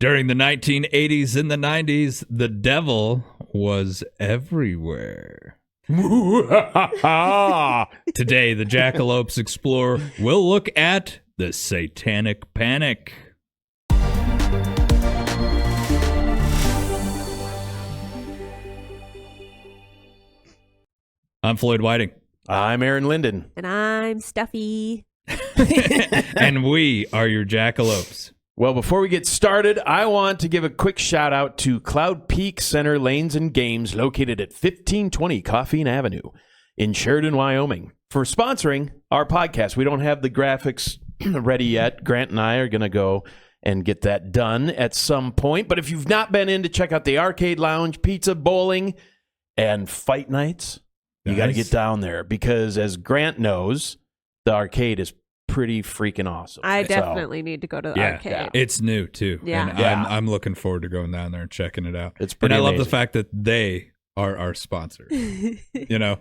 During the 1980s and the 90s, the devil was everywhere. Today, the Jackalopes Explorer will look at the Satanic Panic. I'm Floyd Whiting. I'm Aaron Linden. And I'm Stuffy. And we are your Jackalopes. Well, before we get started, I want to give a quick shout out to Cloud Peak Center Lanes and Games located at 1520 Coffeen Avenue in Sheridan, Wyoming, for sponsoring our podcast. We don't have the graphics ready yet. Grant and I are going to go and get that done at some point. But if you've not been in to check out the arcade lounge, pizza, bowling, and fight nights, you got to get down there because, as Grant knows, the arcade is pretty freaking awesome. I definitely need to go to the arcade. Yeah. It's new, too. Yeah. And I'm looking forward to going down there and checking it out. It's pretty And I love amazing. the fact that they are our sponsor. You know?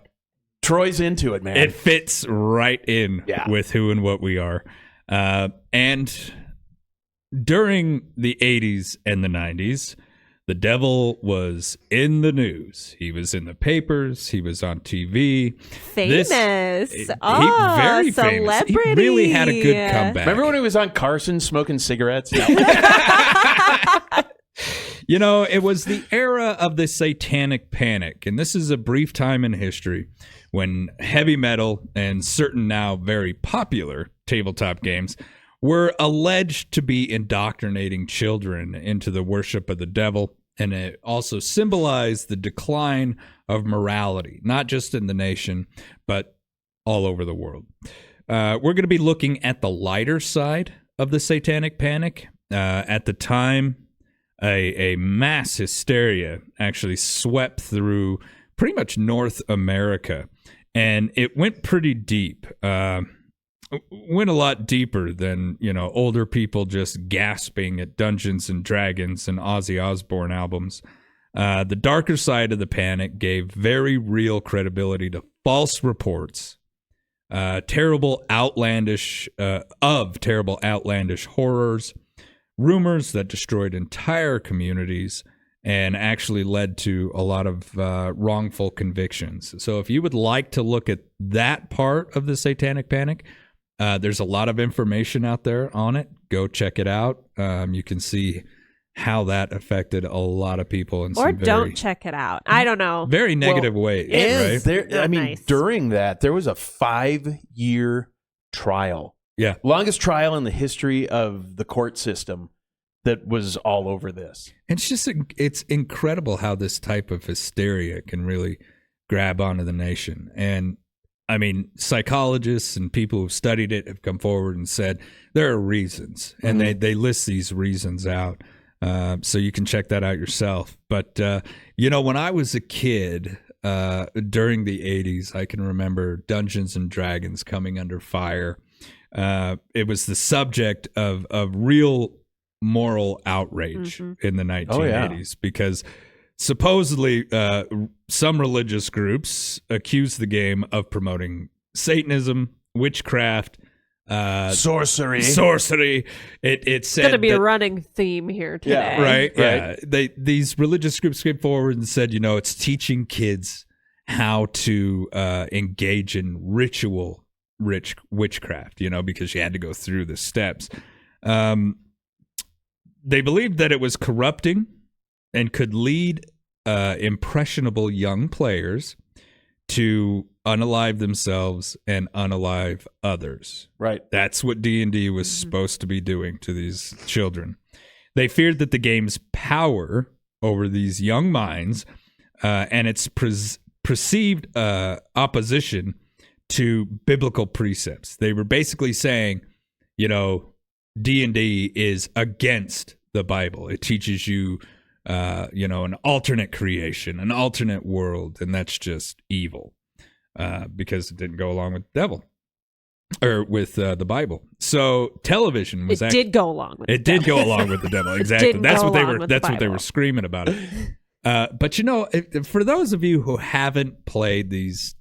Troy's into it, man. It fits right in with who and what we are. And during the 80s and the 90s, the devil was in the news. He was in the papers. He was on TV. Famous. Very celebrity. famous. He really had a good comeback. Remember when he was on Carson smoking cigarettes? You know, it was the era of the Satanic Panic, and this is a brief time in history when heavy metal and certain now very popular tabletop games were alleged to be indoctrinating children into the worship of the devil, and it also symbolized the decline of morality, not just in the nation, but all over the world. We're going to be looking at the lighter side of the Satanic Panic. At the time, a mass hysteria actually swept through pretty much North America, and it went pretty deep. Went a lot deeper than, you know, older people just gasping at Dungeons and Dragons and Ozzy Osbourne albums. The darker side of the panic gave very real credibility to false reports, terrible outlandish horrors, rumors that destroyed entire communities, and actually led to a lot of wrongful convictions. So if you would like to look at that part of the Satanic Panic, there's a lot of information out there on it. Go check it out. You can see how that affected a lot of people in Or some don't check it out. I don't know. very negative ways, right? Nice. During that, there was a 5-year trial. Yeah. Longest trial in the history of the court system that was all over this. It's incredible how this type of hysteria can really grab onto the nation. And I mean, psychologists and people who've studied it have come forward and said there are reasons, and they list these reasons out. So you can check that out yourself. But, you know, when I was a kid during the 80s, I can remember Dungeons and Dragons coming under fire. It was the subject of real moral outrage in the 1980s because supposedly, some religious groups accuse the game of promoting Satanism, witchcraft, sorcery. It said It's going to be a running theme here today. yeah, right. Yeah, these religious groups came forward and said, you know, it's teaching kids how to engage in ritual witchcraft, you know, because you had to go through the steps. They believed that it was corrupting and could lead impressionable young players to unalive themselves and unalive others. Right. That's what D&D was supposed to be doing to these children. They feared that the game's power over these young minds and its perceived opposition to biblical precepts. They were basically saying, you know, D&D is against the Bible. It teaches you, you know, an alternate creation, an alternate world, and that's just evil because it didn't go along with the devil or with the Bible. So television was did go along with it. Did go along with the devil. Exactly. That's what they were. That's what they were screaming about it. But you know, for those of you who haven't played these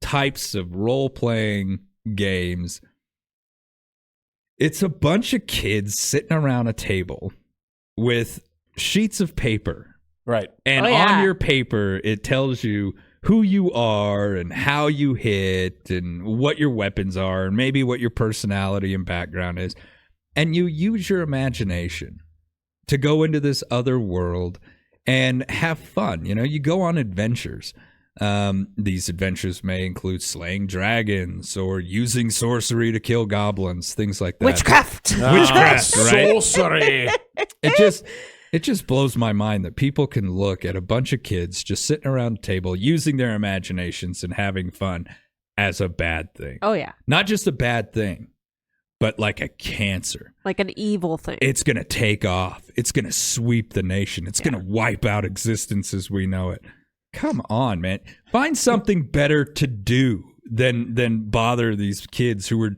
types of role-playing games, it's a bunch of kids sitting around a table with sheets of paper. Right. And on your paper, it tells you who you are and how you hit and what your weapons are and maybe what your personality and background is. And you use your imagination to go into this other world and have fun. You know, you go on adventures. These adventures may include slaying dragons or using sorcery to kill goblins, things like that. Witchcraft, right? Sorcery. It just blows my mind that people can look at a bunch of kids just sitting around a table using their imaginations and having fun as a bad thing. Oh, yeah. Not just a bad thing, but like a cancer. Like an evil thing. It's going to take off. It's going to sweep the nation. It's going to wipe out existence as we know it. Come on, man. Find something better to do than bother these kids who are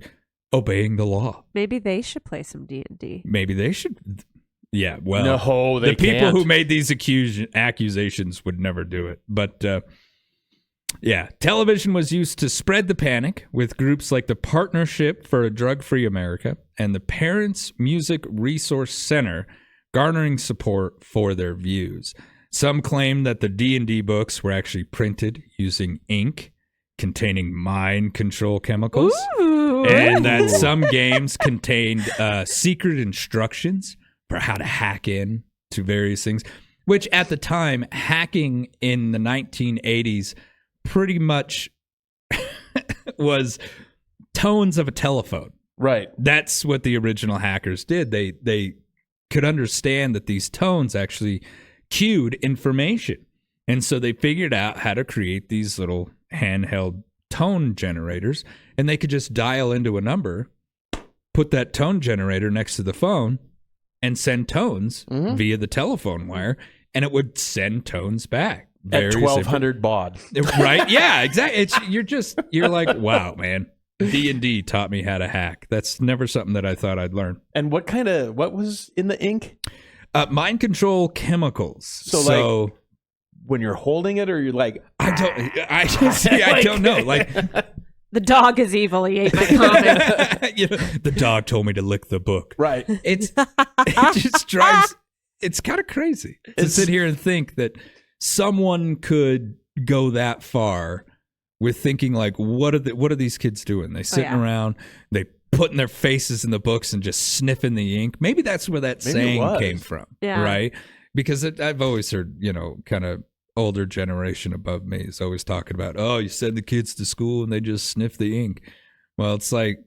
obeying the law. Maybe they should play some D&D. Maybe they should. Yeah, well, no, they the people can't. who made these accusations would never do it. But yeah, television was used to spread the panic with groups like the Partnership for a Drug-Free America and the Parents Music Resource Center garnering support for their views. Some claim that the D&D books were actually printed using ink containing mind control chemicals. Ooh. And that some games contained secret instructions for how to hack in to various things, which at the time, hacking in the 1980s pretty much was tones of a telephone. Right. That's what the original hackers did. They could understand that these tones actually cued information. And so they figured out how to create these little handheld tone generators, and they could just dial into a number, put that tone generator next to the phone, and send tones via the telephone wire, and it would send tones back. At 1,200 baud. Right? Yeah, exactly. You're like, wow, man. D&D taught me how to hack. That's never something that I thought I'd learn. And what was in the ink? Mind control chemicals. So like when you're holding it, or you're like, I don't know. Like, the dog is evil. He ate my comic. The dog told me to lick the book. Right. It just drives. It's kind of crazy to sit here and think that someone could go that far with thinking like, what are these kids doing? They sitting around, they putting their faces in the books and just sniffing the ink. Maybe that's where that saying came from, right? Because I've always heard, kind of older generation above me is always talking about, oh, you send the kids to school and they just sniff the ink. Well, it's like,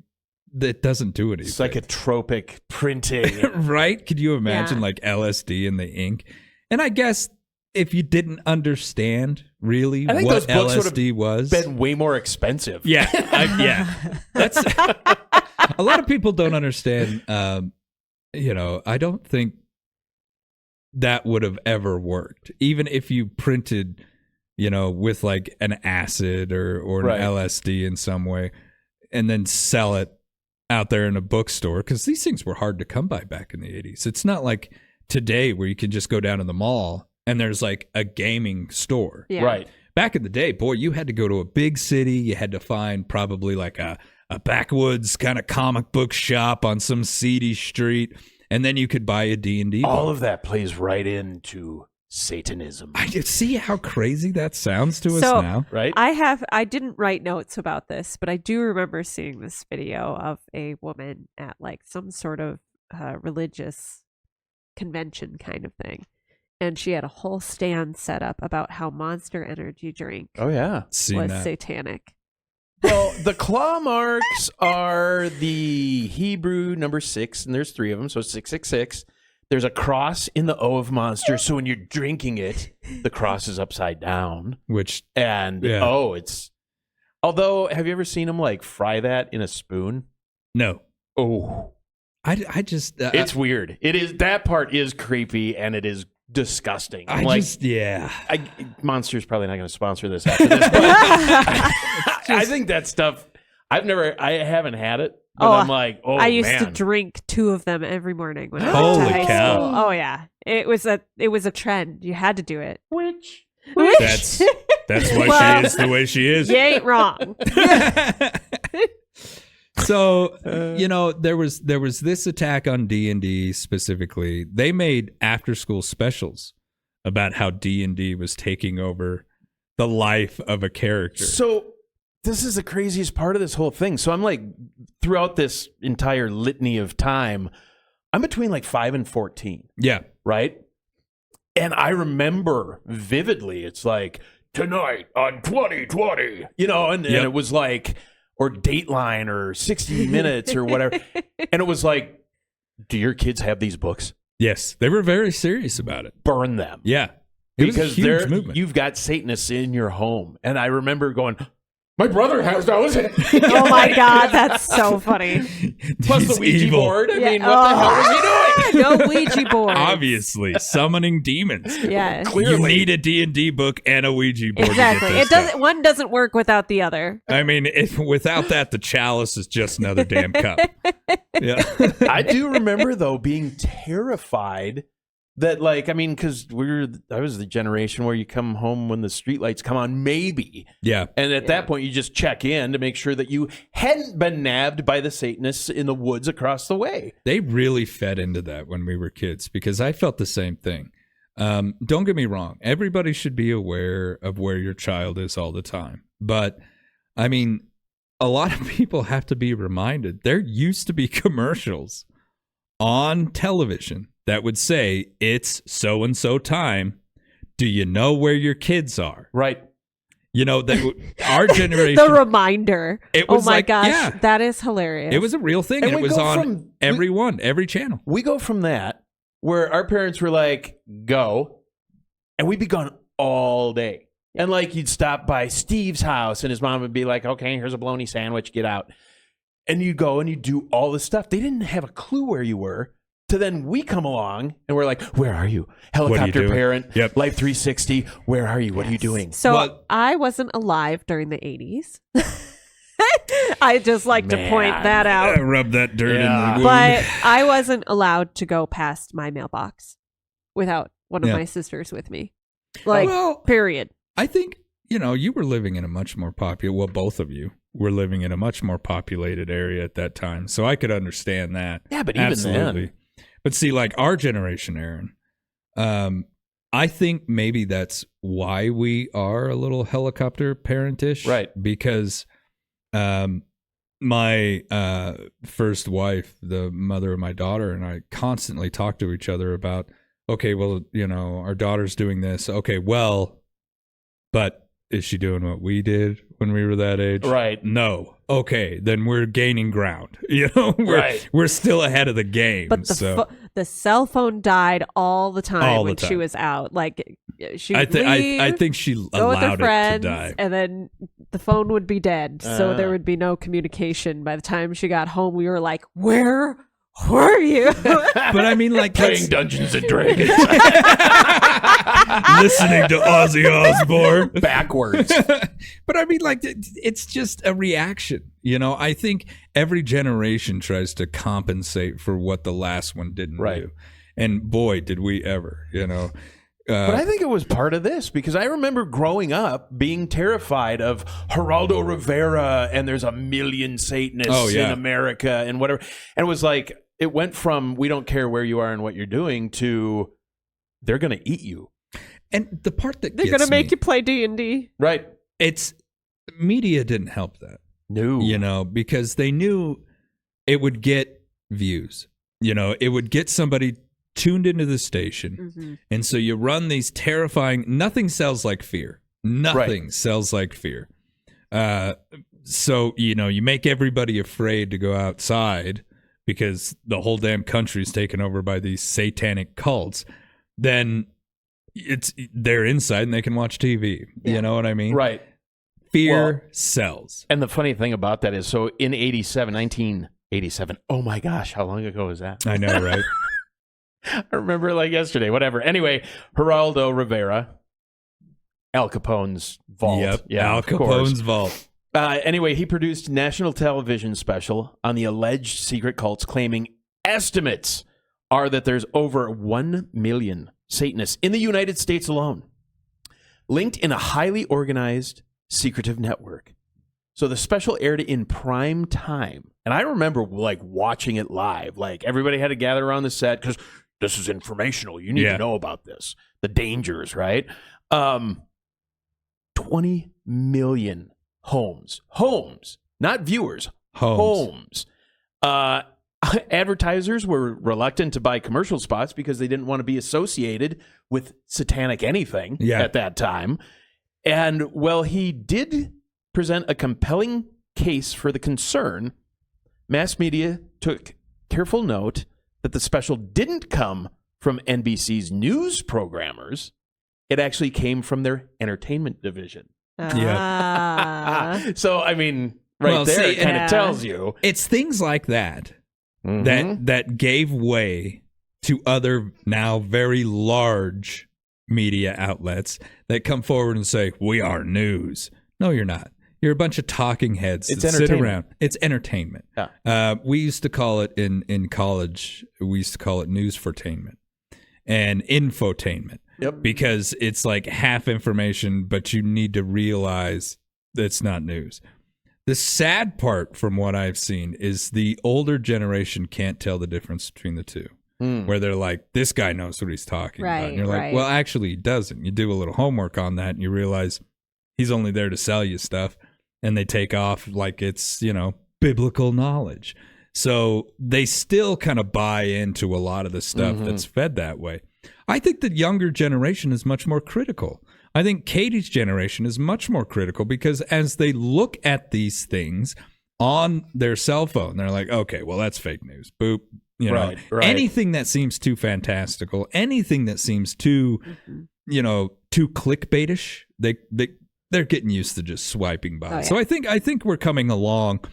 that doesn't do anything. Psychotropic printing. Right? Could you imagine like LSD in the ink? And I guess if you didn't understand really what those books LSD was, been way more expensive. Yeah. That's a lot of people don't understand. I don't think that would have ever worked. Even if you printed, with like an acid or an LSD in some way, and then sell it out there in a bookstore, because these things were hard to come by back in the 80s. It's not like today where you can just go down to the mall and there's like a gaming store. Yeah. Right. Back in the day, boy, you had to go to a big city. You had to find probably like a backwoods kind of comic book shop on some seedy street, and then you could buy a D&D book. All of that plays right into Satanism. I just see how crazy that sounds to us now. Right? I didn't write notes about this, but I do remember seeing this video of a woman at like some sort of religious convention kind of thing. And she had a whole stand set up about how Monster Energy drink was satanic. Well, the claw marks are the Hebrew number 6, and there's 3 of them, so 666. There's a cross in the O of Monster, so when you're drinking it, the cross is upside down. It's... Although, have you ever seen them like fry that in a spoon? No. Oh. I just... it's weird. It is. That part is creepy, and it is disgusting. Monster's probably not going to sponsor this after this, but I think that stuff, I haven't had it, but I'm like, I used to drink 2 of them every morning when I went Holy to high cow. school. Oh yeah. It was a trend. You had to do it. Which That's why she is the way she is. You ain't wrong. So, there was this attack on D&D specifically. They made after-school specials about how D&D was taking over the life of a character. So this is the craziest part of this whole thing. So I'm like, throughout this entire litany of time, I'm between like 5 and 14. Yeah. Right? And I remember vividly, it's like, tonight on 2020, and it was like, or Dateline or 60 Minutes or whatever. And it was like, do your kids have these books? Yes. They were very serious about it. Burn them. Yeah. It was a Because huge movement. you've got Satanists in your home. And I remember going, my brother has those. Oh my God, that's so funny. Plus He's the Ouija evil. board. I mean, what the hell was he doing? No Ouija board. Obviously, summoning demons. Yeah. You need a D&D book and a Ouija board. Exactly. To get It this doesn't. stuff. One doesn't work without the other. I mean, without that, the chalice is just another damn cup. Yeah. I do remember, though, being terrified that, like, I mean, because I was the generation where you come home when the streetlights come on, maybe. Yeah. And at that point, you just check in to make sure that you hadn't been nabbed by the Satanists in the woods across the way. They really fed into that when we were kids because I felt the same thing. Don't get me wrong. Everybody should be aware of where your child is all the time. But, I mean, a lot of people have to be reminded. There used to be commercials on television that would say, it's so-and-so time. Do you know where your kids are? Right. That our generation. The reminder. It was oh my like, gosh, yeah. That is hilarious. It was a real thing, and it we was go on every channel. We go from that, where our parents were like, go, and we'd be gone all day. And like, you'd stop by Steve's house, and his mom would be like, okay, here's a bologna sandwich, get out. And you'd go and you'd do all this stuff. They didn't have a clue where you were. To then we come along and we're like, where are you? Helicopter doing? parent, Yep. Life 360. Where are you? What are you doing? So Well- I wasn't alive during the 80s. I just like to point Man. that out. Rub that dirt in Yeah. the wound. But I wasn't allowed to go past my mailbox without one of Yeah. my sisters with me. Like, Well, period. I think, you were living in a much more both of you were living in a much more populated area at that time. So I could understand that. Yeah, but even then. But see, like our generation, Aaron, I think maybe that's why we are a little helicopter parentish. Right. Because my first wife, the mother of my daughter, and I constantly talk to each other about, okay, well, our daughter's doing this. Okay, well, but is she doing what we did when we were that age? Right. No. Okay, then we're gaining ground. We're still ahead of the game. But the cell phone died all the time All the when she time. was out. Like, she I would leave, think she go with her allowed it to friends, die. and then the phone would be dead. So there would be no communication. By the time she got home, we were like, where were you? But I mean, like Playing Dungeons and Dragons listening to Ozzy Osbourne backwards. But I mean, like, it's just a reaction. I think every generation tries to compensate for what the last one didn't do. And boy, did we ever, But I think it was part of this because I remember growing up being terrified of Geraldo Rivera and there's a million Satanists in America and whatever. And it was like, it went from we don't care where you are and what you're doing to they're going to eat you. And the part that They're gets going to make me, you play D&D. Right. it's media didn't help that. No. Because they knew it would get views. It would get somebody tuned into the station. Mm-hmm. And so you run these terrifying, nothing sells like fear. Nothing sells like fear. So, you make everybody afraid to go outside because the whole damn country's taken over by these satanic cults. Then they're inside and they can watch TV. Yeah. You know what I mean? Right. Fear sells. And the funny thing about that is, so in 1987, oh my gosh, how long ago was that? I know, right? I remember like yesterday, whatever. Anyway, Geraldo Rivera, Al Capone's vault. Yep. Yeah, Al of course. Capone's vault. Anyway, he produced a national television special on the alleged secret cults, claiming estimates are that there's over 1 million Satanists in the United States alone, linked in a highly organized, secretive network. So the special aired in prime time. And I remember like watching it live. Like everybody had to gather around the set because this is informational. You need to know about this. The dangers, right? 20 million homes, not viewers, homes. Advertisers were reluctant to buy commercial spots because they didn't want to be associated with satanic anything at that time. And while he did present a compelling case for the concern, mass media took careful note that the special didn't come from NBC's news programmers. It actually came from their entertainment division. Ah. So, I mean, there, it kind of tells you. It's things like that that gave way to other now very large media outlets that come forward and say, we are news. No, you're not. You're a bunch of talking heads that sit around. It's entertainment. Yeah. We used to call it in college, we used to call it newsfortainment and infotainment. Yep. Because it's like half information, but you need to realize that's not news. The sad part from what I've seen is the older generation can't tell the difference between the two. Where they're like, this guy knows what he's talking about. And you're like, well, actually, he doesn't. You do a little homework on that, and you realize he's only there to sell you stuff. And they take off like it's, biblical knowledge. So they still kind of buy into a lot of the stuff that's fed that way. I think the younger generation is much more critical. I think Katie's generation is much more critical because as they look at these things on their cell phone, they're like, okay, well, that's fake news. Boop. Right. Anything that seems too fantastical, anything that seems too, too clickbaitish, they're getting used to just swiping by. Oh, yeah. So I think we're coming along,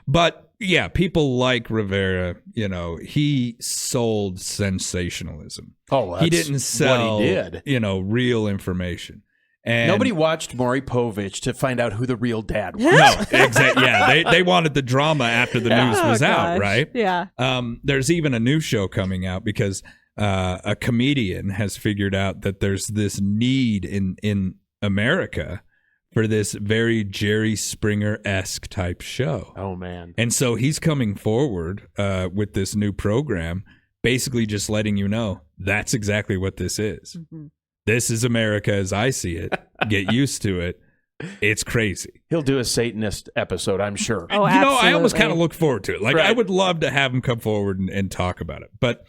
but yeah, people like Rivera, he sold sensationalism. Oh, that's he didn't sell, what he did. Real information. And nobody watched Maury Povich to find out who the real dad was. No, exactly. Yeah, they wanted the drama after the news was out, right? Yeah. There's even a new show coming out because a comedian has figured out that there's this need in America for this very Jerry Springer-esque type show. Oh, man. And so he's coming forward with this new program, basically just letting you know that's exactly what this is. Mm-hmm. This is America as I see it. Get used to it. It's crazy. He'll do a Satanist episode, I'm sure. Oh, absolutely. I almost kind of look forward to it. Like, I would love to have him come forward and talk about it. But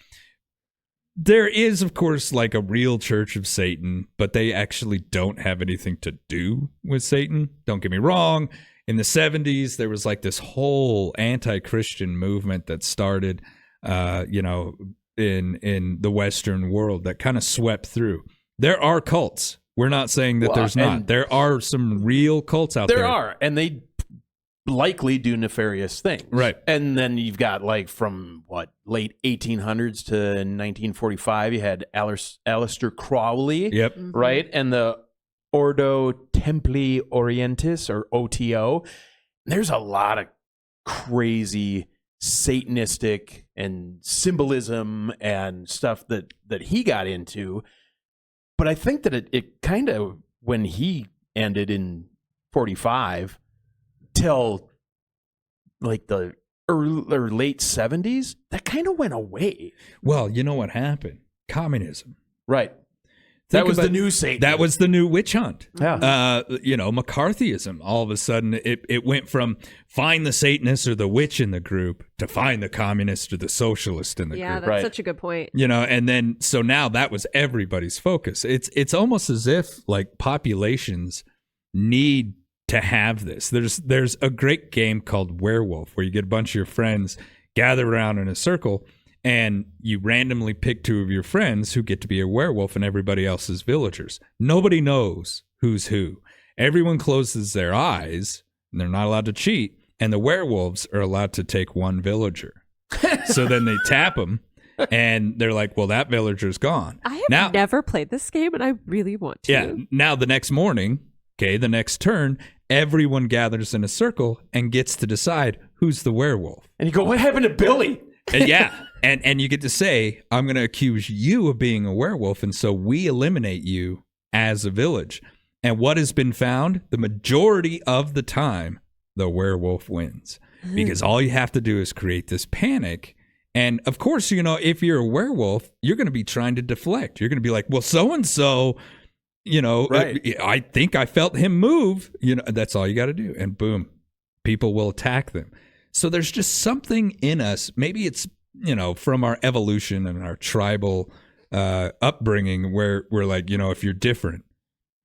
there is, of course, like a real Church of Satan, but they actually don't have anything to do with Satan. Don't get me wrong. In the 70s, there was like this whole anti-Christian movement that started, in the Western world that kind of swept through. There are cults. We're not saying that there's not. There are some real cults out there. There are, and they likely do nefarious things. Right. And then you've got like from late 1800s to 1945, you had Aleister Crowley. Yep. Mm-hmm. Right. And the Ordo Templi Orientis, or OTO. There's a lot of crazy Satanistic and symbolism and stuff that he got into. But I think that it kind of, when he ended in 45 till like the early or late 70s, that kind of went away. Well, you know what happened? Communism. Right. That was the new Satan. That was the new witch hunt. Yeah. McCarthyism. All of a sudden, it went from find the Satanist or the witch in the group to find the communist or the socialist in the group. Yeah, that's such a good point. And then so now that was everybody's focus. It's almost as if like populations need to have this. There's a great game called Werewolf where you get a bunch of your friends gather around in a circle. And you randomly pick two of your friends who get to be a werewolf and everybody else is villagers. Nobody knows who's who. Everyone closes their eyes and they're not allowed to cheat. And the werewolves are allowed to take one villager. So then they tap them and they're like, well, that villager's gone. I have never played this game and I really want to. Yeah. Now the next morning, the next turn, everyone gathers in a circle and gets to decide who's the werewolf. And you go, what happened to Billy? Yeah. And you get to say, I'm going to accuse you of being a werewolf, and so we eliminate you as a village. And what has been found, the majority of the time, the werewolf wins. Because all you have to do is create this panic. And of course, if you're a werewolf, you're going to be trying to deflect. You're going to be like, well, so-and-so, Right. I think I felt him move. That's all you got to do. And boom, people will attack them. So there's just something in us. Maybe it's, from our evolution and our tribal upbringing where we're like, if you're different,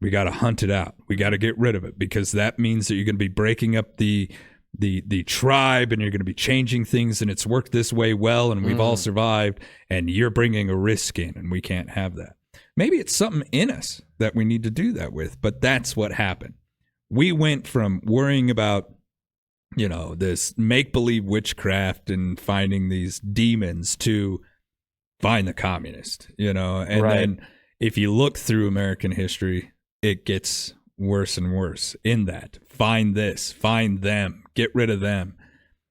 we got to hunt it out. We got to get rid of it because that means that you're going to be breaking up the tribe and you're going to be changing things, and it's worked this way well, and we've all survived, and you're bringing a risk in, and we can't have that. Maybe it's something in us that we need to do that with, but that's what happened. We went from worrying about, this make-believe witchcraft and finding these demons to find the communist, and then if you look through American history, it gets worse and worse in that. Find this, find them, get rid of them.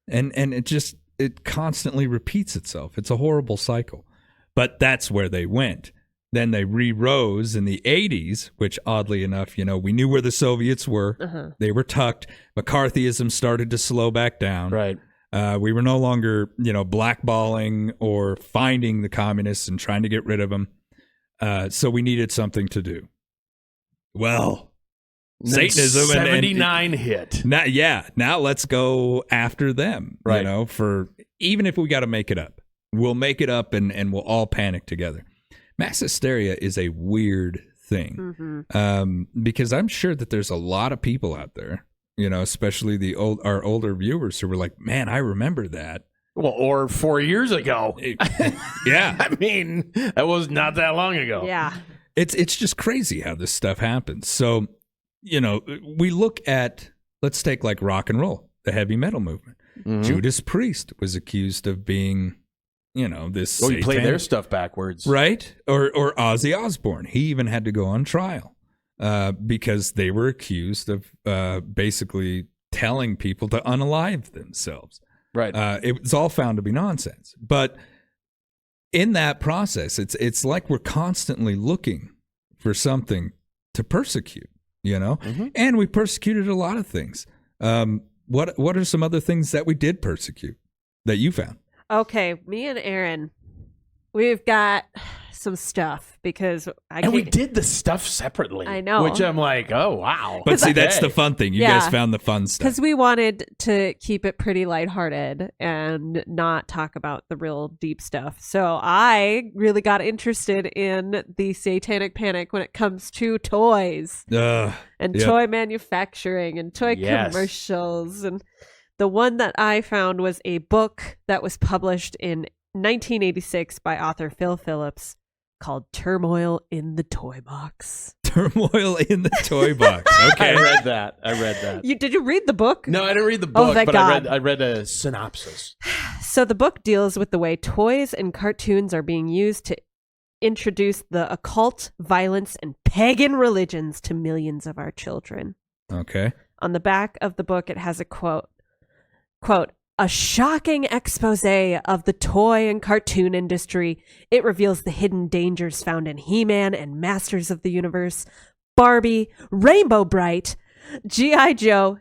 And it constantly repeats itself. It's a horrible cycle. But that's where they went. Then they re-rose in the 80s, which oddly enough, we knew where the Soviets were. Uh-huh. They were tucked. McCarthyism started to slow back down. Right. We were no longer, blackballing or finding the communists and trying to get rid of them. So we needed something to do. Well, Satanism 79 hit. Now let's go after them. Right. For even if we got to make it up, we'll make it up and we'll all panic together. Mass hysteria is a weird thing because I'm sure that there's a lot of people out there, especially our older viewers who were like, man, I remember that. Well, or 4 years ago. Yeah. I mean, that was not that long ago. Yeah. It's just crazy how this stuff happens. So, we look at, let's take like rock and roll, the heavy metal movement. Mm-hmm. Judas Priest was accused of being, this. Oh, you play their stuff backwards. Right? Or Ozzy Osbourne. He even had to go on trial because they were accused of basically telling people to unalive themselves. Right. It was all found to be nonsense. But in that process, it's like we're constantly looking for something to persecute, and we persecuted a lot of things. What are some other things that we did persecute that you found? Okay, me and Aaron, we've got some stuff because we did the stuff separately. I know. Which I'm like, oh, wow. But see, that's the fun thing. You guys found the fun stuff. Because we wanted to keep it pretty lighthearted and not talk about the real deep stuff. So I really got interested in the Satanic Panic when it comes to toys and toy manufacturing and toy commercials. And the one that I found was a book that was published in 1986 by author Phil Phillips called Turmoil in the Toy Box. Turmoil in the Toy Box. Okay. I read that. Did you read the book? No, I didn't read the book, thank but God. I read a synopsis. So the book deals with the way toys and cartoons are being used to introduce the occult, violence, and pagan religions to millions of our children. Okay. On the back of the book, it has a quote, a shocking expose of the toy and cartoon industry. It reveals the hidden dangers found in He-Man and Masters of the Universe, Barbie, Rainbow Bright, G.I. Joe,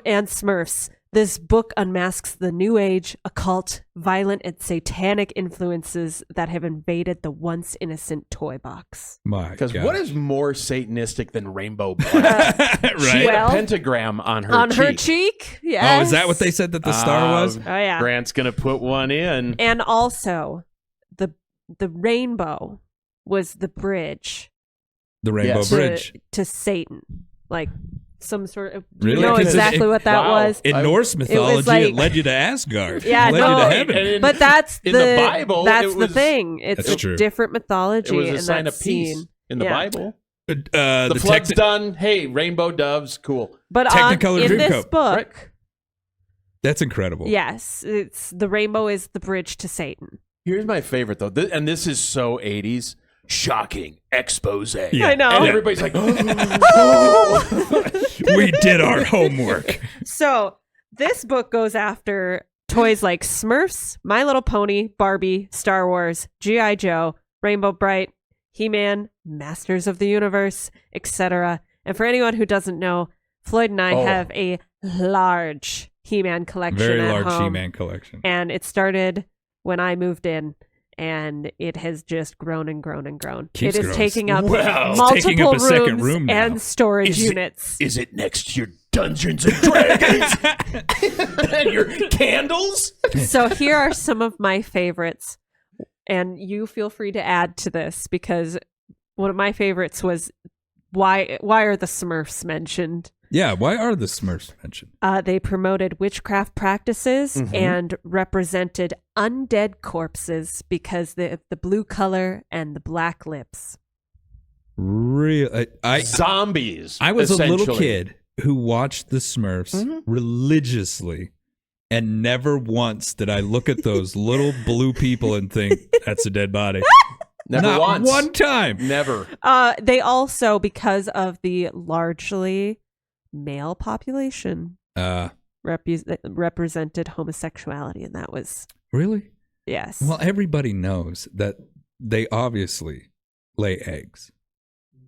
and Smurfs. This book unmasks the new age, occult, violent, and satanic influences that have invaded the once innocent toy box. Because what is more satanistic than Rainbow Bright? Right? She had a pentagram on her cheek. Her cheek? Yes. Oh, is that what they said that the star was? Oh, yeah. Grant's going to put one in. And also, the rainbow was the bridge. The Rainbow Bridge. To Satan. Like some sort of... Really? You know exactly what that was? In Norse mythology, it led you to Asgard. Yeah, it led you to heaven. But that's in the Bible. That's the thing. It's a true. different mythology. It was a sign of peace in the Bible. The flood's done. Hey, rainbow doves, cool. But in this book, right. That's incredible. Yes, it's the rainbow is the bridge to Satan. Here's my favorite though, and this is so 80s. Shocking expose. Yeah. I know. And everybody's like, we did our homework. So this book goes after toys like Smurfs, My Little Pony, Barbie, Star Wars, G.I. Joe, Rainbow Bright, He-Man, Masters of the Universe, etc. And for anyone who doesn't know, Floyd and I have a large He-Man collection Very at large home. He-Man collection. And it started when I moved in, and it has just grown and grown and grown. Keeps it is growing. taking up Wow. It's multiple taking up a rooms second room now. and storage units. Is it next to your Dungeons and Dragons? And your candles? So here are some of my favorites, and you feel free to add to this, because one of my favorites was why are the Smurfs mentioned? Yeah, why are the Smurfs mentioned? They promoted witchcraft practices Mhm. and represented undead corpses because of the blue color and the black lips. Real, I Zombies. was a little essentially. kid who watched the Smurfs religiously, and never once did I look at those little blue people and think, that's a dead body. Never Not once. one time. Never. They also, because of the largely male population, represented homosexuality, and that was Really? yes. Well, everybody knows that they obviously lay eggs.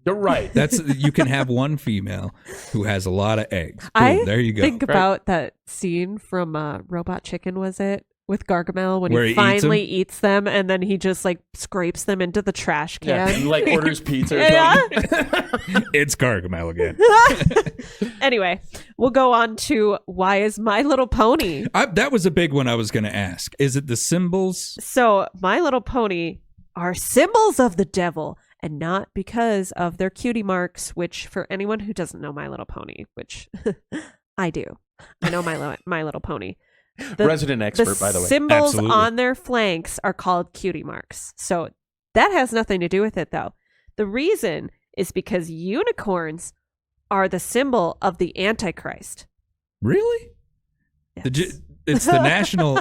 You're right. That's you can have one female who has a lot of eggs. Boom, I there you go. think about that scene from Robot Chicken, was it? With Gargamel when Where he he finally eats eats them, and then he just like scrapes them into the trash Yeah, can. and like orders pizza or Yeah. something. It's Gargamel again. Anyway, we'll go on to why is My Little Pony? That was a big one I was going to ask. Is it the symbols? So, My Little Pony are symbols of the devil, and not because of their cutie marks, which for anyone who doesn't know My Little Pony, which I do. I know My Little Pony. Resident expert, by the way. Symbols Absolutely. on their flanks are called cutie marks. So that has nothing to do with it, though. The reason is because unicorns are the symbol of the Antichrist. Really? Yes. It's the national.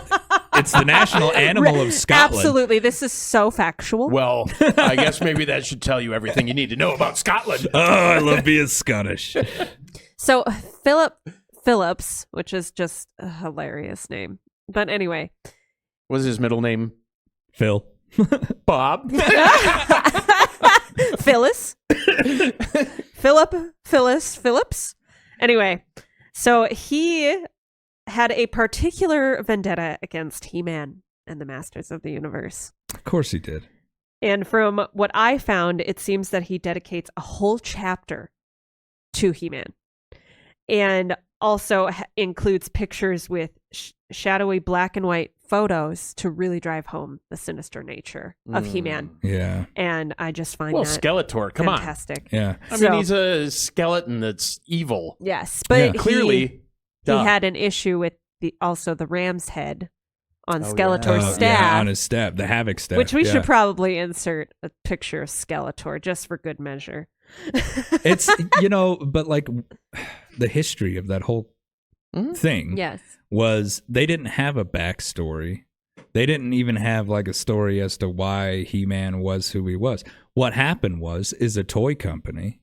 It's the national animal of Scotland. Absolutely. This is so factual. Well, I guess maybe that should tell you everything you need to know about Scotland. Oh, I love being Scottish. So Phillips, which is just a hilarious name. But anyway. Was his middle name Phil. Bob? Phyllis. Phillips. Anyway, so he had a particular vendetta against He-Man and the Masters of the Universe. Of course he did. And from what I found, it seems that he dedicates a whole chapter to He-Man. And also includes pictures with shadowy black and white photos to really drive home the sinister nature of He-Man. Yeah. And I just find Well, that Skeletor, come fantastic. Yeah. on. I So- mean, he's a skeleton that's evil. Yes, but Yeah. Clearly, he had an issue with the ram's head on Oh, Skeletor's yeah. staff, Yeah, on his staff, the Havoc staff. which we yeah. should probably insert a picture of Skeletor just for good measure. It's, but like the history of that whole thing Yes. was they didn't have a backstory. They didn't even have like a story as to why He-Man was who he was. What happened is a toy company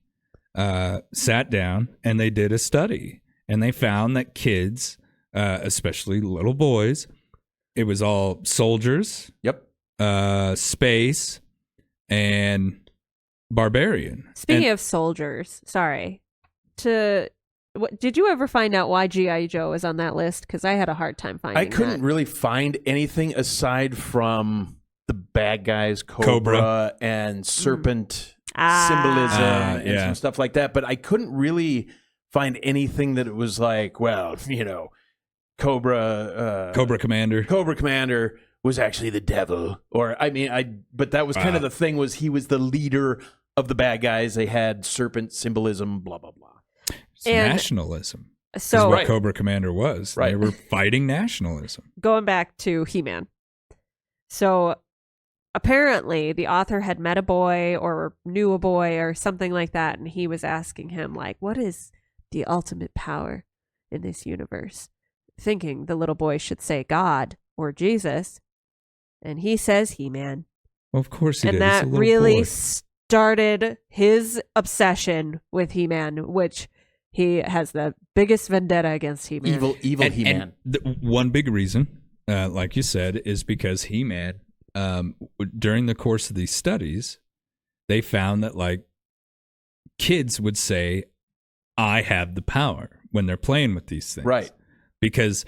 sat down and they did a study, and they found that kids, especially little boys, it was all soldiers, Yep. space, and barbarian. Speaking of soldiers, sorry. Did you ever find out why G.I. Joe is on that list? Because I had a hard time finding I couldn't that. really find anything aside from the bad guys, Cobra. And serpent symbolism and yeah. some stuff like that. But I couldn't really find anything that it was like, well, Cobra Commander was actually the devil. Or, but that was kind of the thing, was he was the leader of the bad guys. They had serpent symbolism, blah, blah, blah. It's And nationalism. So is what Right. Cobra Commander was. Right. They were fighting nationalism. going back to He-Man. So apparently the author had met a boy or knew a boy or something like that, and he was asking him, like, what is the ultimate power in this universe? Thinking the little boy should say God or Jesus. And he says He-Man. Well, of course he And did. He's a that little really boy. started his obsession with He-Man, which he has the biggest vendetta against He-Man. Evil And He-Man. one big reason, like you said, is because He-Man, during the course of these studies, they found that like kids would say, I have the power. when they're playing with these things. Right. Because,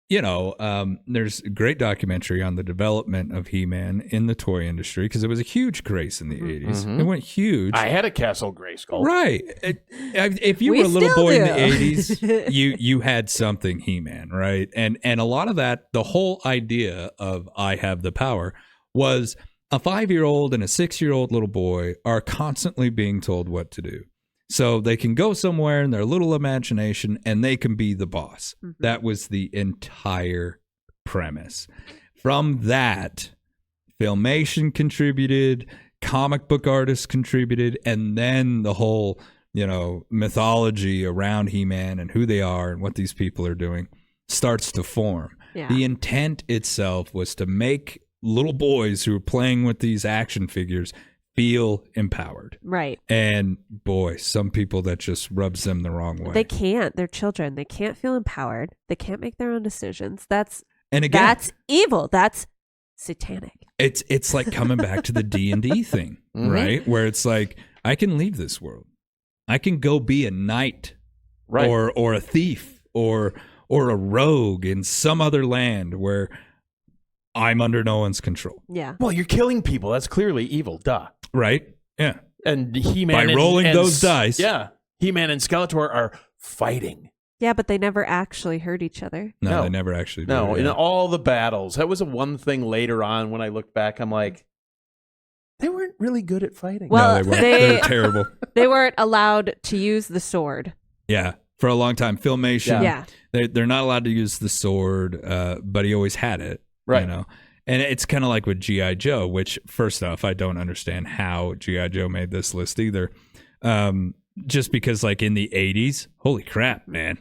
there's a great documentary on the development of He-Man in the toy industry because it was a huge craze in the 80s. It went huge. I had a Castle Grayskull. Right. If you We were a little still boy in do. the 80s, you had something He-Man, right? And a lot of that, the whole idea of I have the power was a 5-year-old and a 6-year-old little boy are constantly being told what to do. So they can go somewhere in their little imagination and they can be the boss. That was the entire premise. From that, Filmation contributed, comic book artists contributed, and then the whole, mythology around He-Man and who they are and what these people are doing starts to form. Yeah. The intent itself was to make little boys who are playing with these action figures feel empowered. Right. And boy, some people that just rubs them the wrong way. They can't. They're children. They can't feel empowered. They can't make their own decisions. That's evil. That's satanic. It's like coming back to the D&D thing, right? Where it's like, I can leave this world. I can go be a knight, Right. or a thief or a rogue in some other land where I'm under no one's control. Yeah. Well, you're killing people. That's clearly evil. Duh. Right? Yeah. And He-Man By rolling those dice. Yeah. He-Man and Skeletor are fighting. Yeah, but they never actually hurt each other. No, they never actually did. No, it, in yeah. all the battles. That was a one thing later on when I look back, I'm like, they weren't really good at fighting. Well, No, they weren't. They're terrible. They weren't allowed to use the sword. Yeah. For a long time. Filmation. Yeah. They're not allowed to use the sword, but he always had it. Right. And it's kind of like with G.I. Joe, which, first off, I don't understand how G.I. Joe made this list either. Just because, like, in the 80s, holy crap, man.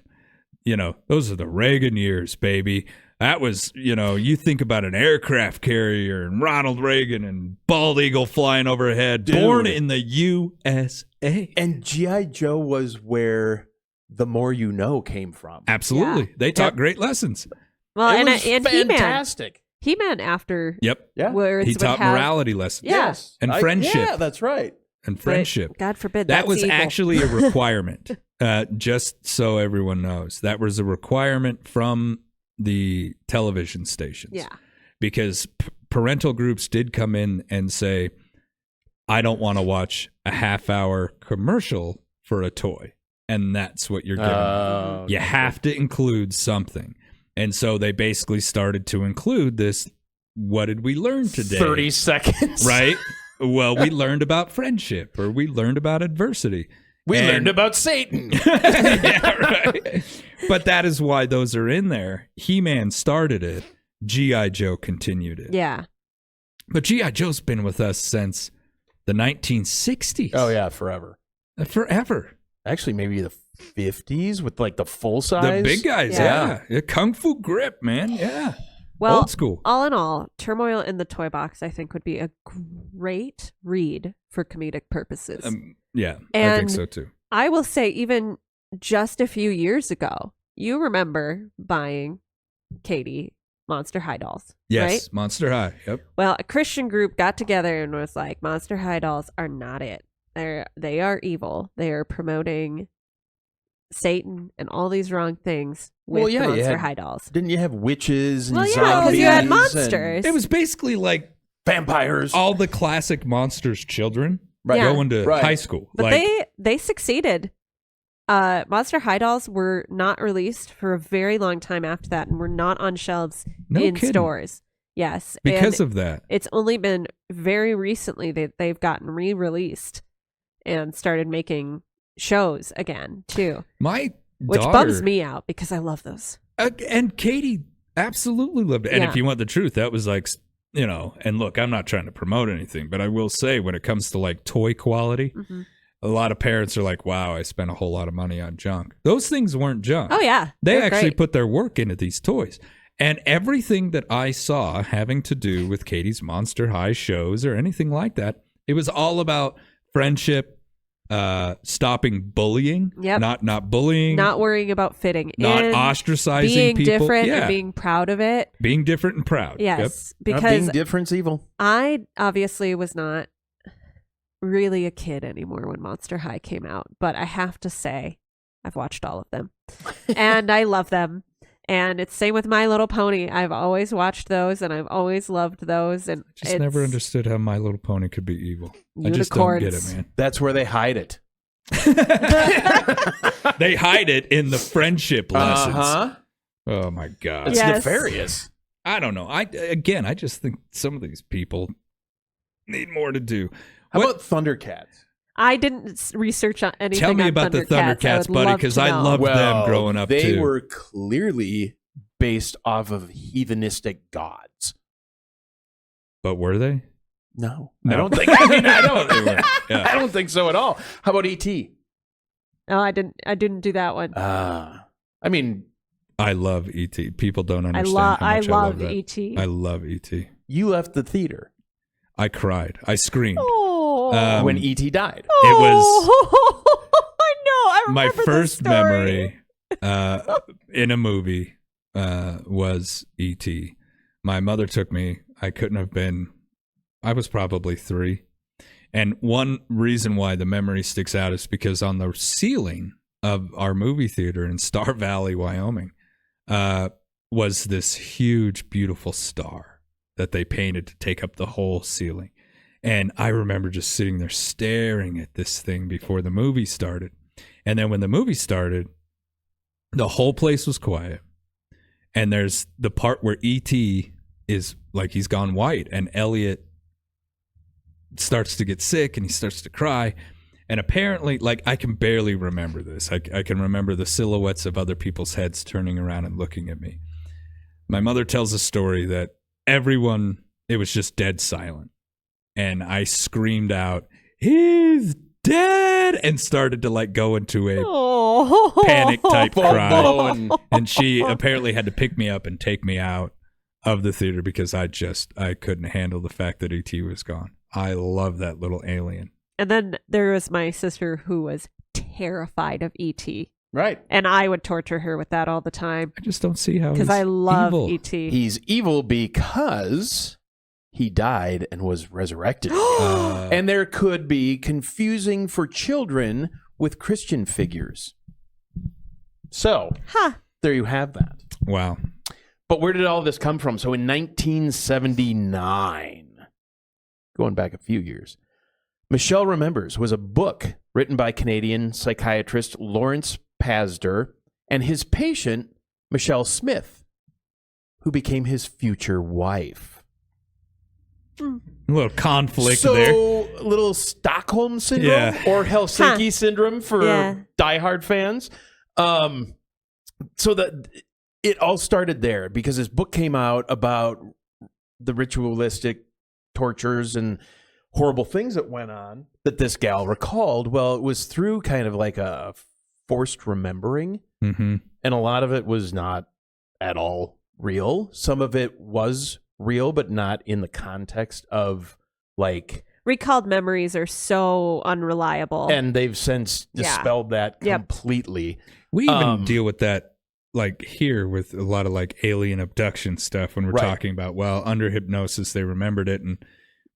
Those are the Reagan years, baby. That was, you think about an aircraft carrier and Ronald Reagan and bald eagle flying overhead, born in the USA. And G.I. Joe was where the more you know came from. Absolutely. Yeah. They taught great lessons. Well, It and was He-Man. fantastic. He-Man after Yep. Yeah. words He would taught have, morality lessons. Yeah. Yes. And friendship. Yeah, that's right. And but friendship. God forbid That that's was evil. actually a requirement, just so everyone knows. That was a requirement from the television stations. Yeah. Because parental groups did come in and say, I don't want to watch a half-hour commercial for a toy. And that's what you're getting. You have to include something. And so they basically started to include this, what did we learn today? 30 seconds. Right? Well, we learned about friendship, or we learned about adversity. We And- learned about Satan. Yeah, right. But that is why those are in there. He-Man started it. G.I. Joe continued it. Yeah. But G.I. Joe's been with us since the 1960s. Oh, yeah, forever. Forever. Actually, maybe the 50s with like the full size. The big guys, Yeah. yeah. Kung Fu Grip, man. Yeah. Well, Old school. all in all, Turmoil in the Toy Box, I think, would be a great read for comedic purposes. Yeah, I And think so too. I will say, even just a few years ago, you remember buying Katie Monster High dolls, Yes, right? Monster High. Yep. Well, a Christian group got together and was like, Monster High dolls are not it. They are evil. They are promoting Satan and all these wrong things with Well, yeah, the you Monster had- High dolls. Didn't you have witches and Well, yeah, zombies? because you had and monsters. It was basically like vampires. all the classic Monsters children Right. Yeah. going to Right. high school. But like, they succeeded. Monster High dolls were not released for a very long time after that, and were not on shelves No in kidding. stores. Yes, because and of that. it's only been very recently that they've gotten re-released and started making shows again too, My which daughter, bums me out because I love those. And Katie absolutely loved it. And Yeah. if you want the truth, that was like, and look, I'm not trying to promote anything, but I will say when it comes to like toy quality, Mm-hmm. a lot of parents are like, wow, I spent a whole lot of money on junk. Those things weren't junk. Oh yeah, They they're actually great. put their work into these toys. And everything that I saw having to do with Katie's Monster High shows or anything like that, it was all about friendship, stopping bullying, Yep. not bullying, not worrying about fitting not in, ostracizing being people. different Yeah. and being proud of it. Being different and proud. Yep. Yes, Not because being different's evil. I obviously was not really a kid anymore when Monster High came out, but I have to say, I've watched all of them. And I love them. And it's same with My Little Pony. I've always watched those and I've always loved those. And Just never understood how My Little Pony could be evil. I just don't get it, man. That's where they hide it. They hide it in the friendship lessons. Uh-huh. Oh my God. It's Yes. nefarious. I don't know. I just think some of these people need more to do. How What- about Thundercats? I didn't research on anything. Tell me on about the Thundercats, buddy, because I loved them growing up they too. were clearly based off of heathenistic gods. But were they? No. No. I don't think. I mean, I don't. They were, yeah. I don't think so at all. How about E.T.? Oh, I didn't do that one. I mean, I love E.T. People don't I understand how much I love love that. E.T. I love E.T. you left the theater I cried. I screamed. Oh, when E.T. died. It was I know. I my remember first this story. memory in a movie was E.T. My mother took me. I was probably 3. And one reason why the memory sticks out is because on the ceiling of our movie theater in Star Valley, Wyoming, was this huge, beautiful star that they painted to take up the whole ceiling. And I remember just sitting there staring at this thing before the movie started. And then when the movie started, the whole place was quiet. And there's the part where E.T. is like he's gone white and Elliot starts to get sick and he starts to cry. And apparently, like, I can barely remember this. I can remember the silhouettes of other people's heads turning around and looking at me. My mother tells a story that it was just dead silent. And I screamed out, "He's dead!" and started to like go into a panic type cry. And she apparently had to pick me up and take me out of the theater because I couldn't handle the fact that E.T. was gone. I love that little alien. And then there was my sister who was terrified of E.T. Right. And I would torture her with that all the time I just don't see how because he's I love evil. E.T. He's evil because he died and was resurrected. And there could be confusing for children with Christian figures. So, there you have that. Wow. But where did all this come from? So in 1979, going back a few years, Michelle Remembers was a book written by Canadian psychiatrist Lawrence Pazder and his patient, Michelle Smith, who became his future wife. A little conflict So, there. a little Stockholm syndrome or Helsinki syndrome for diehard fans. So that it all started there because his book came out about the ritualistic tortures and horrible things that went on that this gal recalled. Well, it was through kind of like a forced remembering. Mm-hmm. And a lot of it was not at all real. Some of it was real, but not in the context of like... Recalled memories are so unreliable. And they've since dispelled that completely. We even deal with that like here with a lot of like alien abduction stuff when we're talking about, well, under hypnosis, they remembered it. And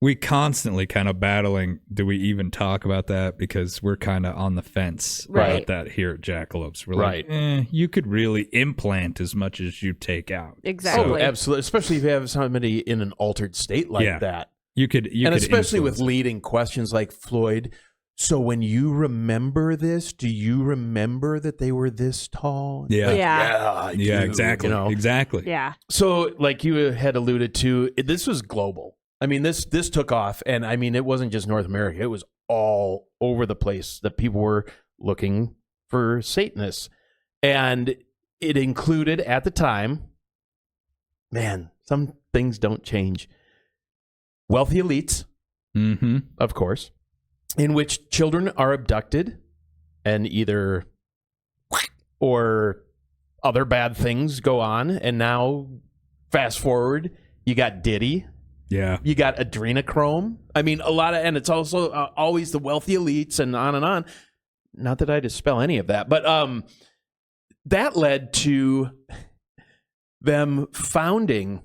we constantly kind of battling, do we even talk about that? Because we're kind of on the fence about that here at Jackalopes. We're like, you could really implant as much as you take out. Exactly. Oh, absolutely. Especially if you have somebody in an altered state like that. You could especially with influence. leading questions like Floyd. So when you remember this, do you remember that they were this tall? Yeah. Like, Yeah. I do, Exactly. you know? Exactly. Yeah. So like you had alluded to, this was global. I mean, this took off, and I mean, it wasn't just North America. It was all over the place that people were looking for Satanists. And it included, at the time, man, some things don't change. Wealthy elites, of course, in which children are abducted and either or other bad things go on. And now, fast forward, you got Diddy. Yeah. You got adrenochrome. I mean, a lot of, and it's also always the wealthy elites and on and on. Not that I dispel any of that, but that led to them founding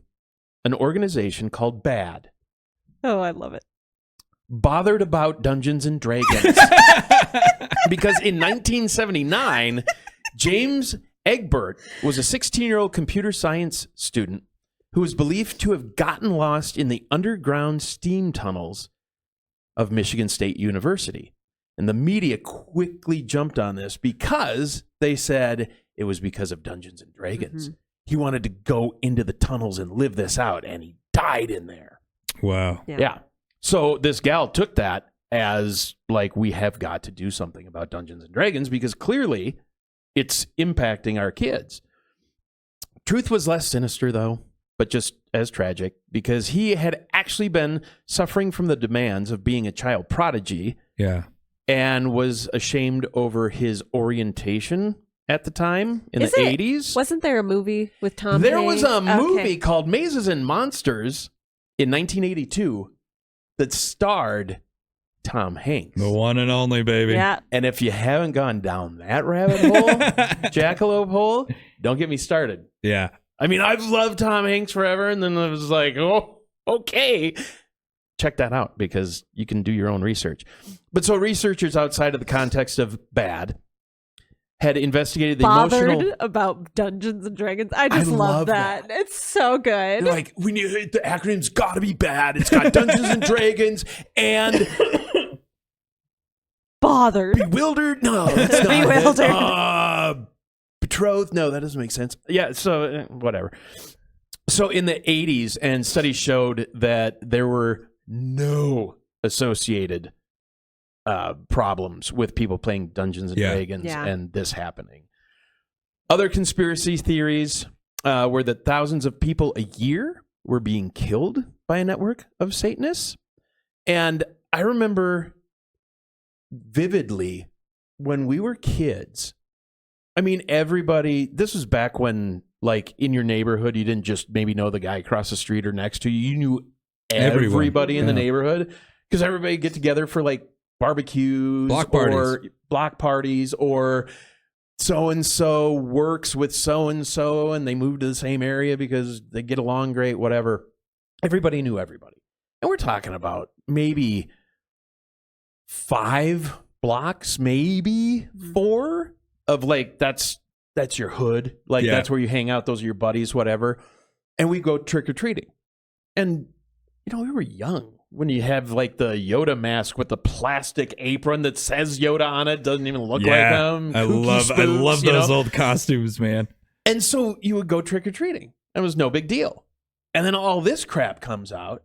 an organization called BAD. Oh, I love it. bothered about Dungeons and Dragons. Because in 1979, James Egbert was a 16-year-old computer science student who was believed to have gotten lost in the underground steam tunnels of Michigan State University. And the media quickly jumped on this because they said it was because of Dungeons and Dragons. Mm-hmm. He wanted to go into the tunnels and live this out, and he died in there. Wow. Yeah. So this gal took that as like, we have got to do something about Dungeons and Dragons because clearly it's impacting our kids. Truth was less sinister, though, but just as tragic, because he had actually been suffering from the demands of being a child prodigy. Yeah. And was ashamed over his orientation at the time in the 80s. Wasn't there a movie with Tom There Hanks? was a movie called Mazes and Monsters in 1982 that starred Tom Hanks. The one and only, baby. Yeah. And if you haven't gone down that rabbit hole, jackalope hole, don't get me started. Yeah. I mean, I've loved Tom Hanks forever, and then I was like, oh, okay. Check that out because you can do your own research. But so researchers outside of the context of bad had investigated the Bothered emotional... about Dungeons and Dragons. I just love that. It's so good. They're like, we need the acronym's got to be bad. It's got Dungeons and Dragons and Bothered. bewildered. No, it's not. Bewildered. Betrothed. No, that doesn't make sense. Yeah, so whatever. So in the 80s, and studies showed that there were no associated problems with people playing Dungeons and Dragons and this happening. Other conspiracy theories were that thousands of people a year were being killed by a network of Satanists. And I remember vividly when we were kids, I mean, everybody, this was back when, like, in your neighborhood, you didn't just maybe know the guy across the street or next to you. You knew everybody in the neighborhood because everybody get together for, like, barbecues or block parties or so-and-so works with so-and-so and they move to the same area because they get along great, whatever. Everybody knew everybody. And we're talking about maybe 5 blocks, maybe 4 of, like, that's your hood. Like, that's where you hang out. Those are your buddies, whatever. And we go trick-or-treating. And, you know, we were young when you have, like, the Yoda mask with the plastic apron that says Yoda on it. Doesn't even look like him. I love those old costumes, man. And so you would go trick-or-treating. It was no big deal. And then all this crap comes out.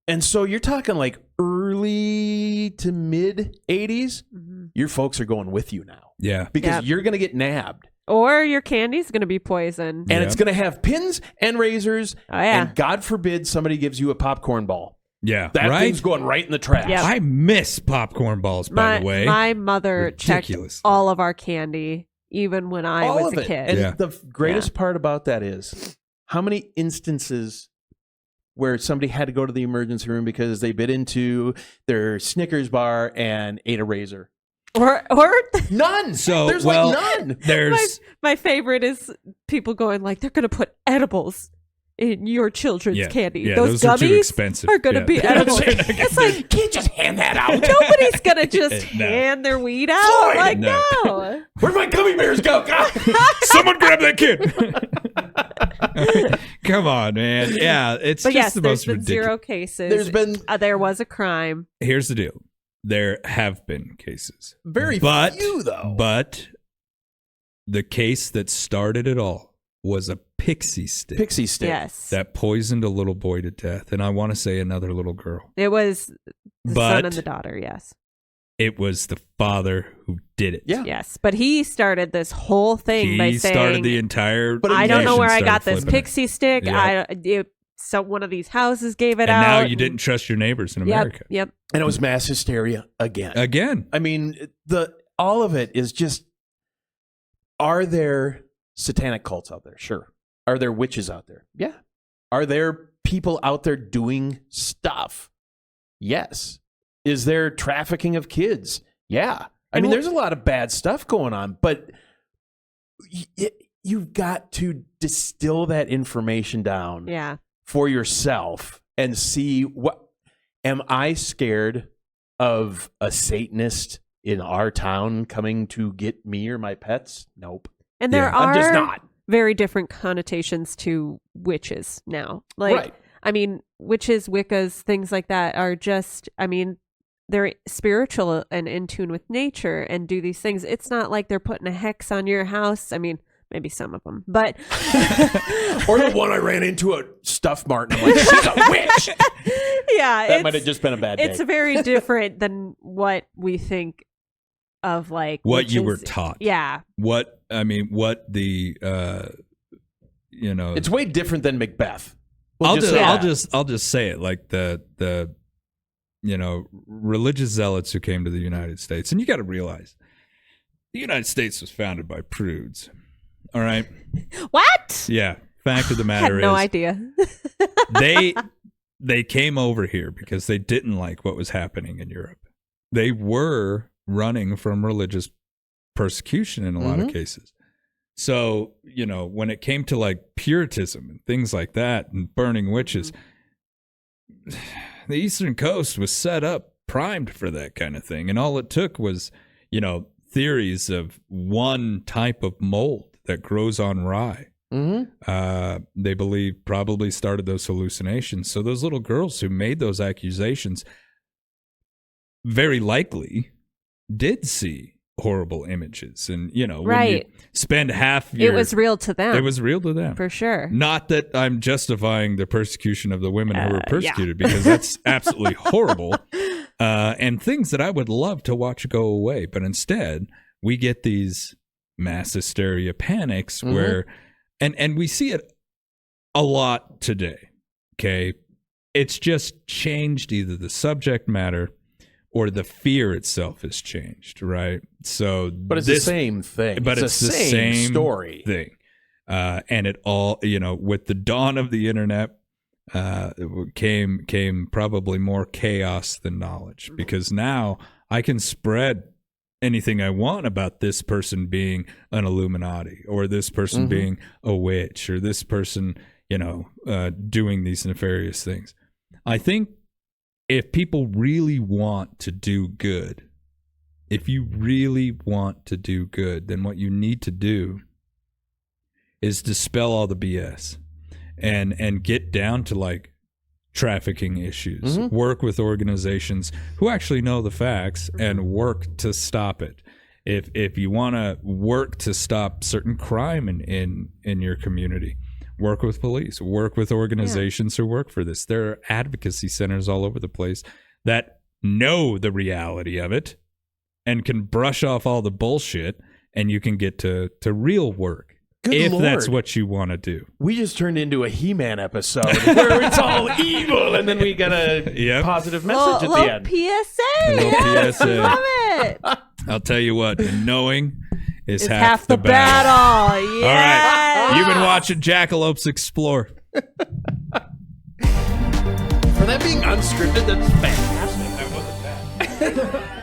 And so you're talking, like, early to mid-80s. Mm-hmm. Your folks are going with you now. Yeah. Because you're going to get nabbed. Or your candy's going to be poisoned. And it's going to have pins and razors. Oh, yeah. And God forbid somebody gives you a popcorn ball. Yeah. That thing's going right in the trash. Yep. I miss popcorn balls, by the way. My mother checked all of our candy, even when I was a kid. And the greatest part about that is how many instances where somebody had to go to the emergency room because they bit into their Snickers bar and ate a razor. Or none. So there's like none. There's my favorite is people going like they're going to put edibles in your children's candy. Yeah, those are gummies too expensive. are going to be edibles. It's like you can't just hand that out. Nobody's going to just hand their weed out. Floyd! Like No. Where'd my gummy bears go? Someone grab that kid. Come on, man. Yeah, it's but just the most been ridiculous. 0 cases. There's been there was a crime. Here's the deal. There have been cases. Very few, though. But the case that started it all was a pixie stick. Pixie stick. Yes. That poisoned a little boy to death. And I want to say another little girl. It was the son and the daughter, yes. It was the father who did it. Yeah. Yes. But he started this whole thing by saying... He started the entire... But I don't know where I got this flipping it. pixie stick. Yep. So one of these houses gave it and out. now you didn't trust your neighbors in America. Yep. And it was mass hysteria again. I mean, all of it is just, are there satanic cults out there? Sure. Are there witches out there? Yeah. Are there people out there doing stuff? Yes. Is there trafficking of kids? Yeah. I mean, there's a lot of bad stuff going on, but you've got to distill that information down. Yeah. For yourself and see what, Am I scared of a Satanist in our town coming to get me or my pets? Nope. And there I'm just are not. very different connotations to witches now. Like, Right. I mean, witches, Wiccas, things like that are just, I mean, they're spiritual and in tune with nature and do these things. It's not like they're putting a hex on your house. I mean, maybe some of them, but Or the one I ran into at Stuff Mart and I'm like, she's a witch. yeah, That might have just been a bad day. it's very different than what we think of, like What witches. you were taught. Yeah, What the It's way different than Macbeth. I'll say that. just say it, like the religious zealots who came to the United States, and you got to realize the United States was founded by prudes. All right. what? Yeah. Fact of the I matter had no is idea. they came over here because they didn't like what was happening in Europe. They were running from religious persecution in a lot of cases. So, when it came to like Puritanism and things like that and burning witches, the Eastern Coast was set up, primed for that kind of thing. And all it took was, theories of one type of mold that grows on rye. They believe probably started those hallucinations. So those little girls who made those accusations very likely did see horrible images. And, when you spend half your... It was real to them. It was real to them. For sure. Not that I'm justifying the persecution of the women who were persecuted, because that's absolutely horrible. And things that I would love to watch go away. But instead, we get these mass hysteria panics where, and we see it a lot today. Okay. It's just changed either the subject matter or the fear itself has changed, right? So, but it's the same thing. But it's the same story thing. And it all, with the dawn of the internet, came probably more chaos than knowledge, because now I can spread anything I want about this person being an Illuminati, or this person being a witch, or this person, doing these nefarious things. I think if people really want to do good, then what you need to do is dispel all the BS and get down to like trafficking issues, work with organizations who actually know the facts and work to stop it. If you want to work to stop certain crime in your community, work with police, work with organizations who work for this. There are advocacy centers all over the place that know the reality of it and can brush off all the bullshit, and you can get to real work. Good if Lord. That's what you want to do. We just turned into a He-Man episode where it's all evil, and then we got a positive message at the end. PSA. Little PSA. Love it. I'll tell you what, knowing is It's half the battle. Yes. All right. You've been watching Jackalopes Explore. For that being unscripted, that's fantastic. That wasn't bad.